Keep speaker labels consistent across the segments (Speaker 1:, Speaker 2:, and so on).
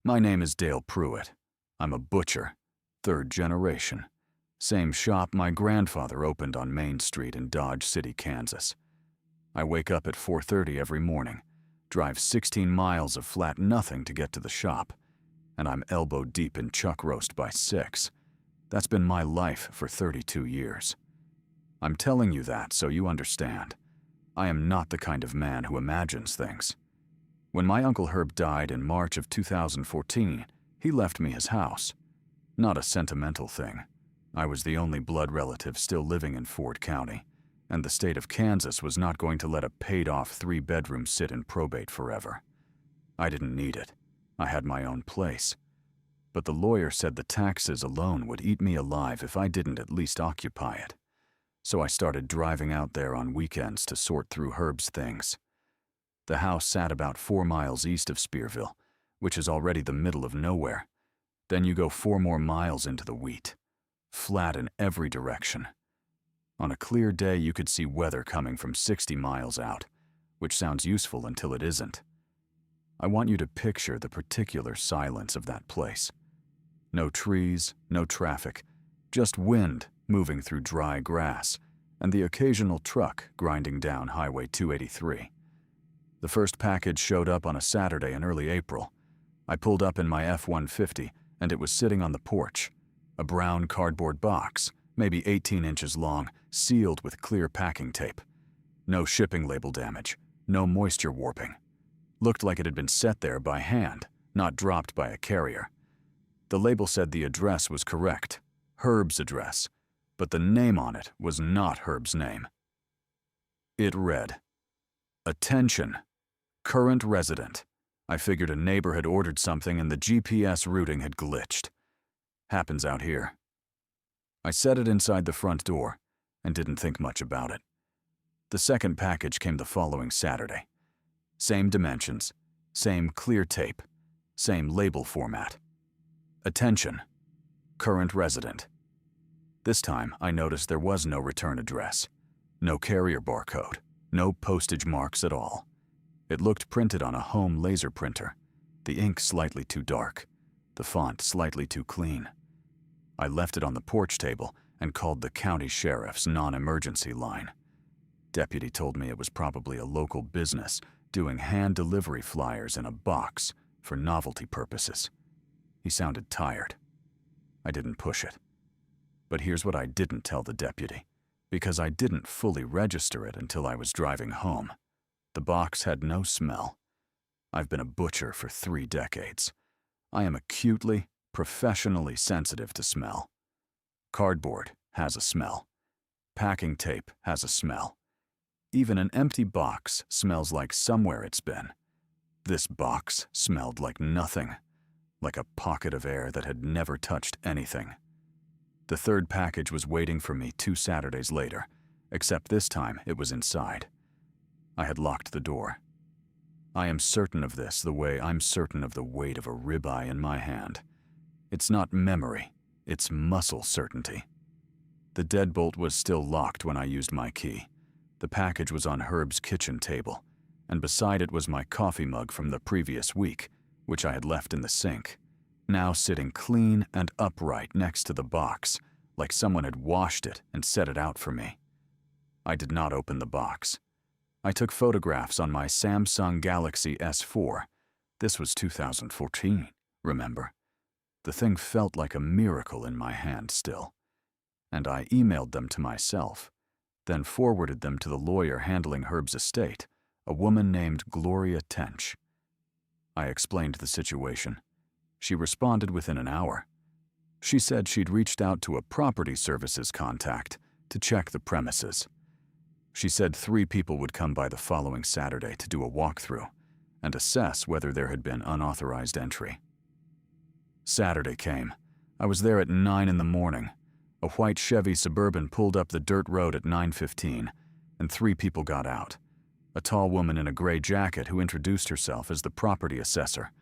Speaker 1: My name is Dale Pruitt. I'm a butcher, third generation. Same shop my grandfather opened on Main Street in Dodge City, Kansas. I wake up at 4:30 every morning, drive 16 miles of flat nothing to get to the shop, and I'm elbow deep in chuck roast by 6. That's been my life for 32 years. I'm telling you that so you understand. I am not the kind of man who imagines things. When my Uncle Herb died in March of 2014, he left me his house. Not a sentimental thing. I was the only blood relative still living in Ford County, and the state of Kansas was not going to let a paid-off 3-bedroom sit in probate forever. I didn't need it. I had my own place. But the lawyer said the taxes alone would eat me alive if I didn't at least occupy it. So I started driving out there on weekends to sort through Herb's things. The house sat about 4 miles east of Spearville, which is already the middle of nowhere. Then you go 4 more miles into the wheat. Flat in every direction. On a clear day, you could see weather coming from 60 miles out, which sounds useful until it isn't. I want you to picture the particular silence of that place. No trees, no traffic, just wind moving through dry grass, and the occasional truck grinding down Highway 283. The first package showed up on a Saturday in early April. I pulled up in my F-150, and it was sitting on the porch. A brown cardboard box, maybe 18 inches long, sealed with clear packing tape. No shipping label damage, no moisture warping. Looked like it had been set there by hand, not dropped by a carrier. The label said the address was correct, Herb's address, but the name on it was not Herb's name. It read, "Attention, current resident." I figured a neighbor had ordered something and the GPS routing had glitched. Happens out here. I set it inside the front door and didn't think much about it. The second package came the following Saturday. Same dimensions, same clear tape, same label format. Attention, current resident. This time I noticed there was no return address, no carrier barcode, no postage marks at all. It looked printed on a home laser printer, the ink slightly too dark, the font slightly too clean. I left it on the porch table and called the county sheriff's non-emergency line. Deputy told me it was probably a local business doing hand delivery flyers in a box for novelty purposes. He sounded tired. I didn't push it. But here's what I didn't tell the deputy, because I didn't fully register it until I was driving home. The box had no smell. I've been a butcher for 3 decades. I am acutely, professionally sensitive to smell. Cardboard has a smell. Packing tape has a smell. Even an empty box smells like somewhere it's been. This box smelled like nothing, like a pocket of air that had never touched anything. The third package was waiting for me 2 Saturdays later, except this time it was inside. I had locked the door. I am certain of this the way I'm certain of the weight of a ribeye in my hand. It's not memory, it's muscle certainty. The deadbolt was still locked when I used my key. The package was on Herb's kitchen table, and beside it was my coffee mug from the previous week, which I had left in the sink, now sitting clean and upright next to the box, like someone had washed it and set it out for me. I did not open the box. I took photographs on my Samsung Galaxy S4. This was 2014, remember? The thing felt like a miracle in my hand still. And I emailed them to myself, then forwarded them to the lawyer handling Herb's estate, a woman named Gloria Tench. I explained the situation. She responded within an hour. She said she'd reached out to a property services contact to check the premises. She said 3 people would come by the following Saturday to do a walkthrough and assess whether there had been unauthorized entry. Saturday came. I was there at 9 in the morning. A white Chevy Suburban pulled up the dirt road at 9:15, and 3 people got out. A tall woman in a gray jacket who introduced herself as the property assessor,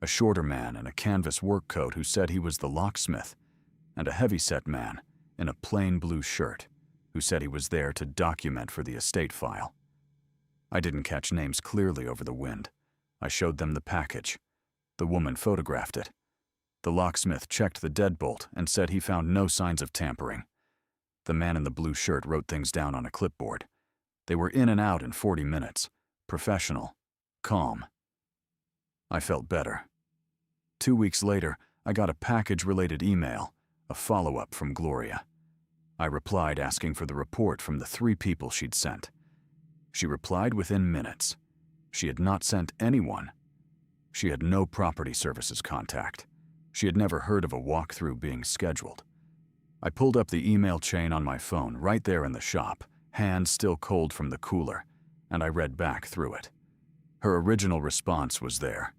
Speaker 1: a shorter man in a canvas work coat who said he was the locksmith, and a heavy-set man in a plain blue shirt who said he was there to document for the estate file. I didn't catch names clearly over the wind. I showed them the package. The woman photographed it. The locksmith checked the deadbolt and said he found no signs of tampering. The man in the blue shirt wrote things down on a clipboard. They were in and out in 40 minutes. Professional. Calm. I felt better. 2 weeks later, I got a package-related email, a follow-up from Gloria. I replied asking for the report from the 3 people she'd sent. She replied within minutes. She had not sent anyone. She had no property services contact. She had never heard of a walkthrough being scheduled. I pulled up the email chain on my phone right there in the shop, hands still cold from the cooler, and I read back through it. Her original response was there.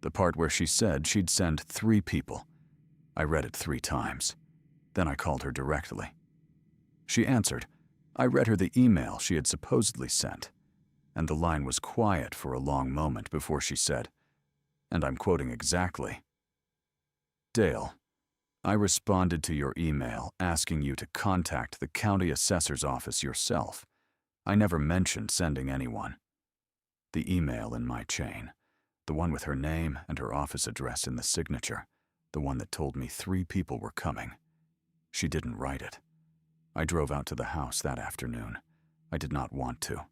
Speaker 1: The part where she said she'd send 3 people. I read it 3 times. Then I called her directly. She answered. I read her the email she had supposedly sent, and the line was quiet for a long moment before she said, and I'm quoting exactly, "Dale, I responded to your email asking you to contact the county assessor's office yourself. I never mentioned sending anyone." The email in my chain, the one with her name and her office address in the signature, the one that told me 3 people were coming. She didn't write it. I drove out to the house that afternoon. I did not want to.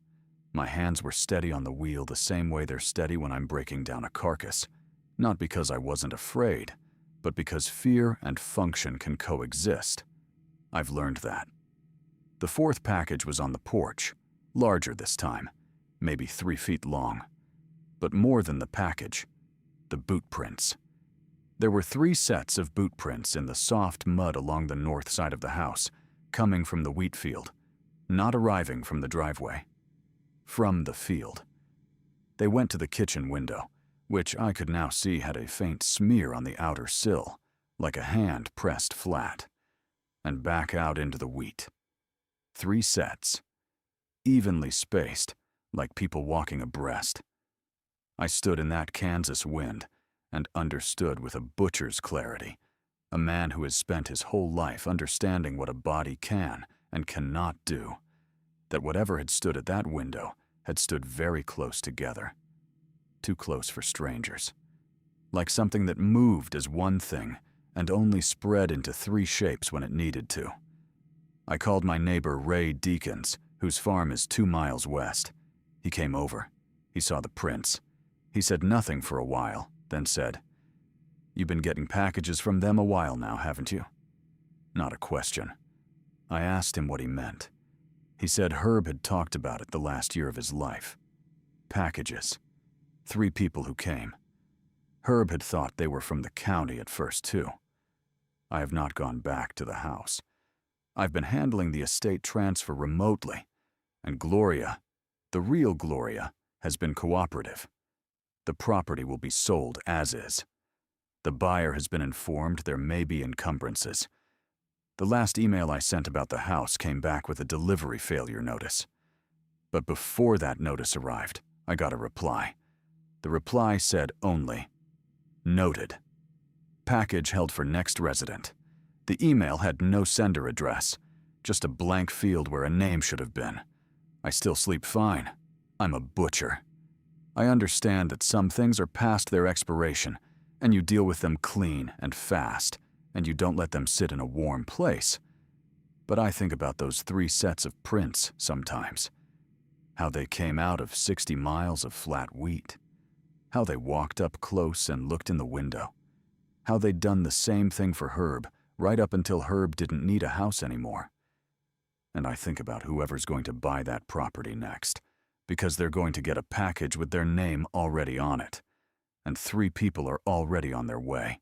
Speaker 1: My hands were steady on the wheel the same way they're steady when I'm breaking down a carcass. Not because I wasn't afraid, but because fear and function can coexist. I've learned that. The 4th package was on the porch, larger this time, maybe 3 feet long. But more than the package, the boot prints. There were 3 sets of boot prints in the soft mud along the north side of the house, coming from the wheat field, not arriving from the driveway. From the field. They went to the kitchen window, which I could now see had a faint smear on the outer sill, like a hand pressed flat, and back out into the wheat. 3 sets, evenly spaced, like people walking abreast. I stood in that Kansas wind and understood with a butcher's clarity, a man who has spent his whole life understanding what a body can and cannot do, that whatever had stood at that window had stood very close together. Too close for strangers. Like something that moved as one thing and only spread into 3 shapes when it needed to. I called my neighbor Ray Deakins, whose farm is 2 miles west. He came over. He saw the prints. He said nothing for a while, then said, "You've been getting packages from them a while now, haven't you?" Not a question. I asked him what he meant. He said Herb had talked about it the last year of his life. Packages. 3 people who came. Herb had thought they were from the county at first, too. I have not gone back to the house. I've been handling the estate transfer remotely, and Gloria, the real Gloria, has been cooperative. The property will be sold as is. The buyer has been informed there may be encumbrances. The last email I sent about the house came back with a delivery failure notice. But before that notice arrived, I got a reply. The reply said only, "Noted. Package held for next resident." The email had no sender address, just a blank field where a name should have been. I still sleep fine. I'm a butcher. I understand that some things are past their expiration, and you deal with them clean and fast, and you don't let them sit in a warm place. But I think about those 3 sets of prints sometimes. How they came out of 60 miles of flat wheat. How they walked up close and looked in the window. How they'd done the same thing for Herb, right up until Herb didn't need a house anymore. And I think about whoever's going to buy that property next, because they're going to get a package with their name already on it, and 3 people are already on their way.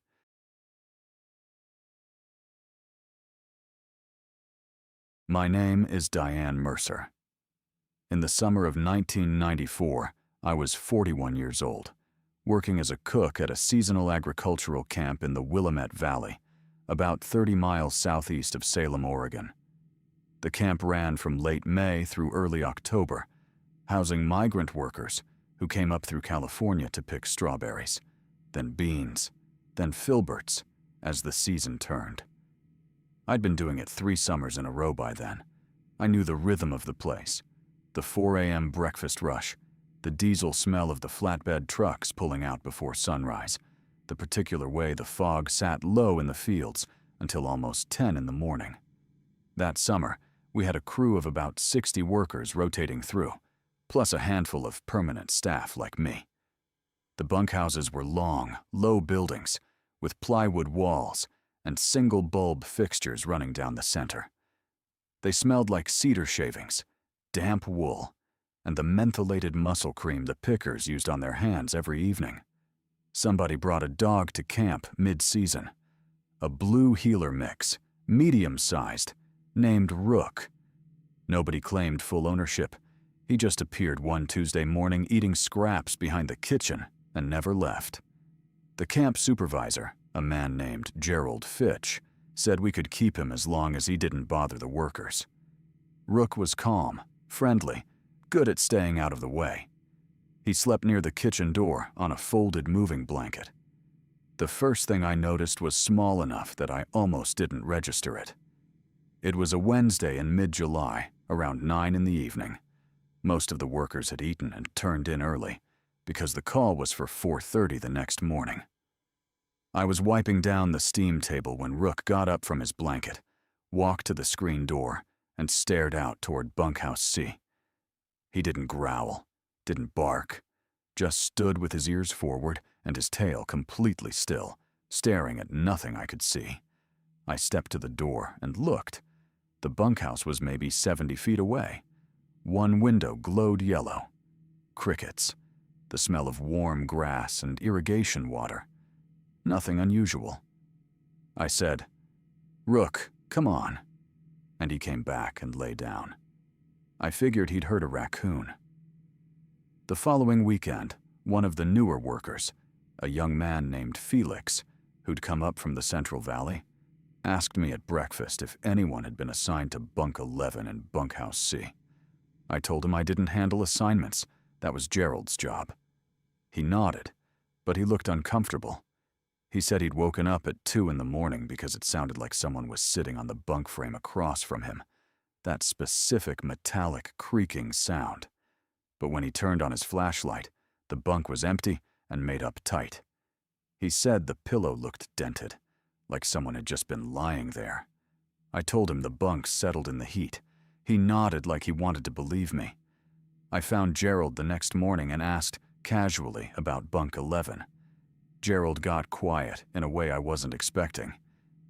Speaker 1: My name is Diane Mercer. In the summer of 1994, I was 41 years old, working as a cook at a seasonal agricultural camp in the Willamette Valley, about 30 miles southeast of Salem, Oregon. The camp ran from late May through early October, housing migrant workers who came up through California to pick strawberries, then beans, then filberts as the season turned. I'd been doing it 3 summers in a row by then. I knew the rhythm of the place, the 4 a.m. breakfast rush, The diesel smell of the flatbed trucks pulling out before sunrise, the particular way the fog sat low in the fields until almost 10 in the morning. That summer, we had a crew of about 60 workers rotating through, plus a handful of permanent staff like me. The bunkhouses were long, low buildings with plywood walls and single bulb fixtures running down the center. They smelled like cedar shavings, damp wool, and the mentholated muscle cream the pickers used on their hands every evening. Somebody brought a dog to camp mid-season, a blue heeler mix, medium-sized, named Rook. Nobody claimed full ownership. He just appeared one Tuesday morning eating scraps behind the kitchen and never left. The camp supervisor, a man named Gerald Fitch, said we could keep him as long as he didn't bother the workers. Rook was calm, friendly, good at staying out of the way. He slept near the kitchen door on a folded moving blanket. The first thing I noticed was small enough that I almost didn't register it. It was a Wednesday in mid-July, around 9 in the evening. Most of the workers had eaten and turned in early, because the call was for 4:30 the next morning. I was wiping down the steam table when Rook got up from his blanket, walked to the screen door, and stared out toward bunkhouse C. He didn't growl, didn't bark, just stood with his ears forward and his tail completely still, staring at nothing I could see. I stepped to the door and looked. The bunkhouse was maybe 70 feet away. One window glowed yellow. Crickets, the smell of warm grass and irrigation water. Nothing unusual. I said, "Rook, come on." And he came back and lay down. I figured he'd heard a raccoon. The following weekend, one of the newer workers, a young man named Felix, who'd come up from the Central Valley, asked me at breakfast if anyone had been assigned to Bunk 11 in Bunkhouse C. I told him I didn't handle assignments. That was Gerald's job. He nodded, but he looked uncomfortable. He said he'd woken up at 2 in the morning because it sounded like someone was sitting on the bunk frame across from him. That specific metallic creaking sound. But when he turned on his flashlight, the bunk was empty and made up tight. He said the pillow looked dented, like someone had just been lying there. I told him the bunk settled in the heat. He nodded like he wanted to believe me. I found Gerald the next morning and asked, casually, about Bunk 11. Gerald got quiet in a way I wasn't expecting.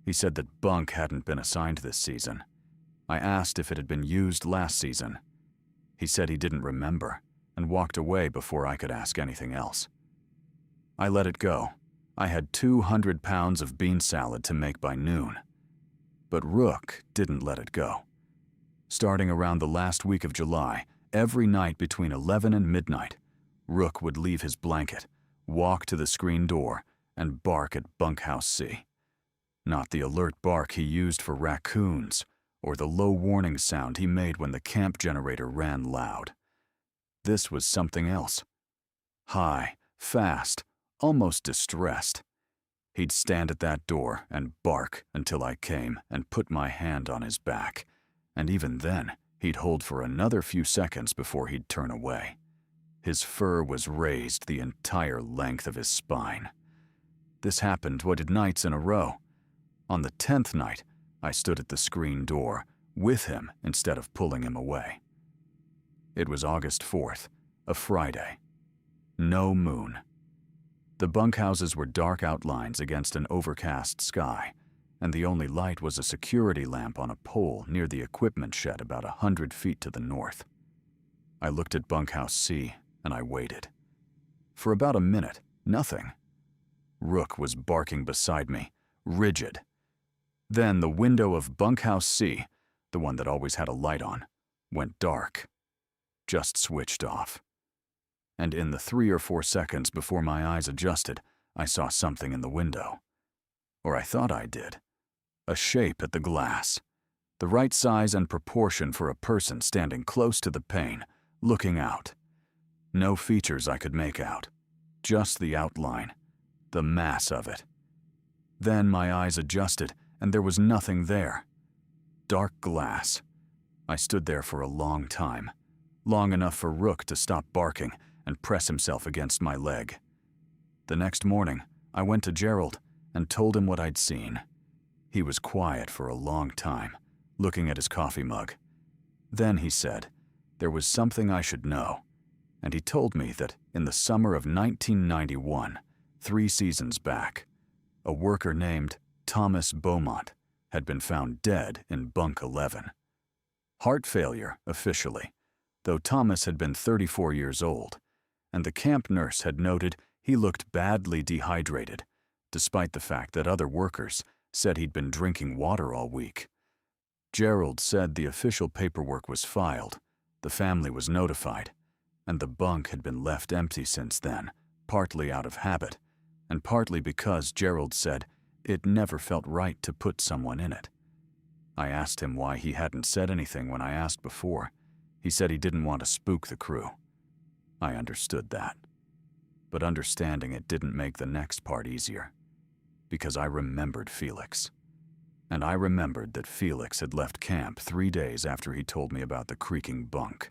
Speaker 1: He said that Bunk hadn't been assigned this season. I asked if it had been used last season. He said he didn't remember and walked away before I could ask anything else. I let it go. I had 200 pounds of bean salad to make by noon. But Rook didn't let it go. Starting around the last week of July, every night between 11 and midnight, Rook would leave his blanket, walk to the screen door, and bark at Bunkhouse C. Not the alert bark he used for raccoons, or the low warning sound he made when the camp generator ran loud. This was something else. High, fast, almost distressed. He'd stand at that door and bark until I came and put my hand on his back, and even then, he'd hold for another few seconds before he'd turn away. His fur was raised the entire length of his spine. This happened 20 nights in a row. On the 10th night, I stood at the screen door with him instead of pulling him away. It was August 4th, a Friday. No moon. The bunkhouses were dark outlines against an overcast sky, and the only light was a security lamp on a pole near the equipment shed about 100 feet to the north. I looked at Bunkhouse C, and I waited. For about a minute, nothing. Rook was barking beside me, rigid. Then the window of Bunkhouse C, the one that always had a light on, went dark. Just switched off. And in the 3 or 4 seconds before my eyes adjusted, I saw something in the window. Or I thought I did. A shape at the glass. The right size and proportion for a person standing close to the pane, looking out. No features I could make out. Just the outline. The mass of it. Then my eyes adjusted, and there was nothing there. Dark glass. I stood there for a long time. Long enough for Rook to stop barking and press himself against my leg. The next morning, I went to Gerald and told him what I'd seen. He was quiet for a long time, looking at his coffee mug. Then he said, there was something I should know, and he told me that in the summer of 1991, 3 seasons back, a worker named Thomas Beaumont had been found dead in Bunk 11. Heart failure, officially, though Thomas had been 34 years old, and the camp nurse had noted he looked badly dehydrated, despite the fact that other workers said he'd been drinking water all week. Gerald said the official paperwork was filed, the family was notified, and the bunk had been left empty since then, partly out of habit, and partly because Gerald said it never felt right to put someone in it. I asked him why he hadn't said anything when I asked before. He said he didn't want to spook the crew. I understood that. But understanding it didn't make the next part easier, because I remembered Felix. And I remembered that Felix had left camp 3 days after he told me about the creaking bunk.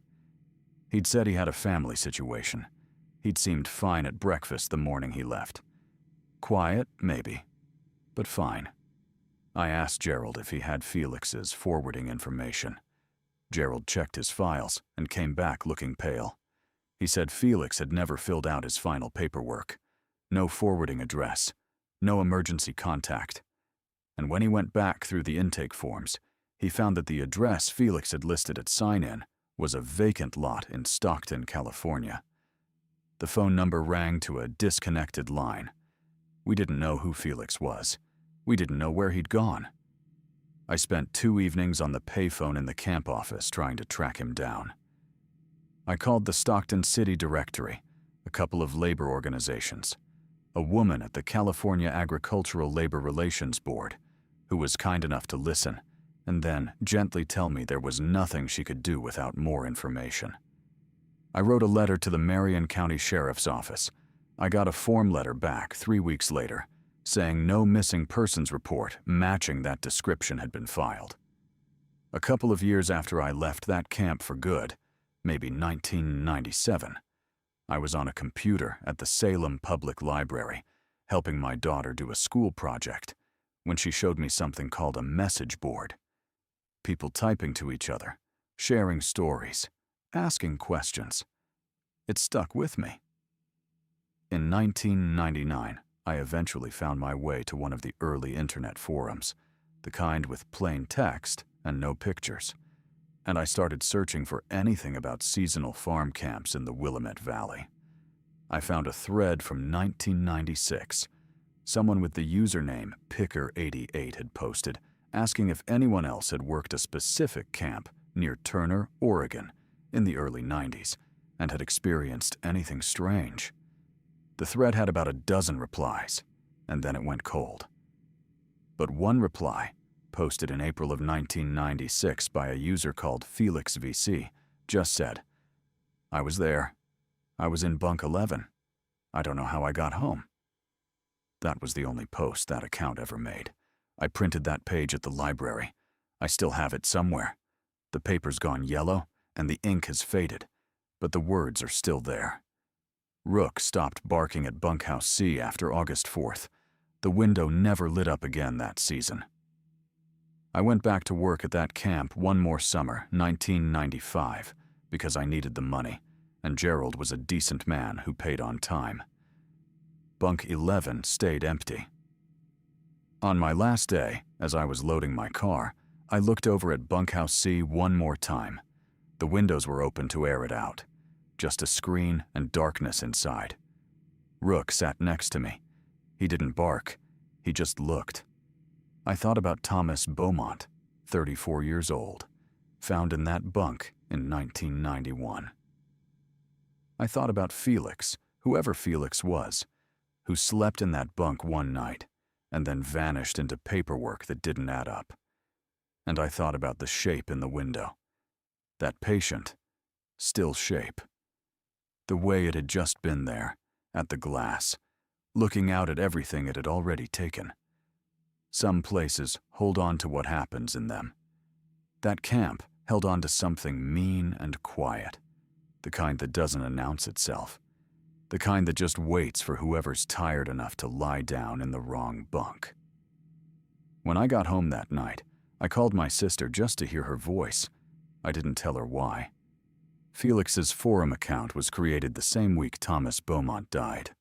Speaker 1: He'd said he had a family situation. He'd seemed fine at breakfast the morning he left. Quiet, maybe, but fine. I asked Gerald if he had Felix's forwarding information. Gerald checked his files and came back looking pale. He said Felix had never filled out his final paperwork. No forwarding address, no emergency contact. And when he went back through the intake forms, he found that the address Felix had listed at sign-in was a vacant lot in Stockton, California. The phone number rang to a disconnected line. We didn't know who Felix was. We didn't know where he'd gone. I spent 2 evenings on the payphone in the camp office trying to track him down. I called the Stockton City Directory, a couple of labor organizations, a woman at the California Agricultural Labor Relations Board, who was kind enough to listen, and then gently tell me there was nothing she could do without more information. I wrote a letter to the Marion County Sheriff's Office. I got a form letter back 3 weeks later, saying no missing persons report matching that description had been filed. A couple of years after I left that camp for good, maybe 1997, I was on a computer at the Salem Public Library, helping my daughter do a school project, when she showed me something called a message board. People typing to each other, sharing stories, asking questions. It stuck with me. In 1999, I eventually found my way to one of the early internet forums, the kind with plain text and no pictures, and I started searching for anything about seasonal farm camps in the Willamette Valley. I found a thread from 1996. Someone with the username Picker88 had posted, asking if anyone else had worked a specific camp near Turner, Oregon, in the early 90s, and had experienced anything strange. The thread had about a dozen replies, and then it went cold. But one reply, posted in April of 1996 by a user called FelixVC, just said, "I was there. I was in Bunk 11. I don't know how I got home." That was the only post that account ever made. I printed that page at the library. I still have it somewhere. The paper's gone yellow, and the ink has faded, but the words are still there. Rook stopped barking at Bunkhouse C after August 4th. The window never lit up again that season. I went back to work at that camp one more summer, 1995, because I needed the money, and Gerald was a decent man who paid on time. Bunk 11 stayed empty. On my last day, as I was loading my car, I looked over at Bunkhouse C one more time. The windows were open to air it out. Just a screen and darkness inside. Rook sat next to me. He didn't bark. He just looked. I thought about Thomas Beaumont, 34 years old, found in that bunk in 1991. I thought about Felix, whoever Felix was, who slept in that bunk one night and then vanished into paperwork that didn't add up. And I thought about the shape in the window. That patient, still shape. The way it had just been there, at the glass, looking out at everything it had already taken. Some places hold on to what happens in them. That camp held on to something mean and quiet. the kind that doesn't announce itself, the kind that just waits for whoever's tired enough to lie down in the wrong bunk. When I got home that night, I called my sister just to hear her voice. I didn't tell her why. Felix's forum account was created the same week Thomas Beaumont died.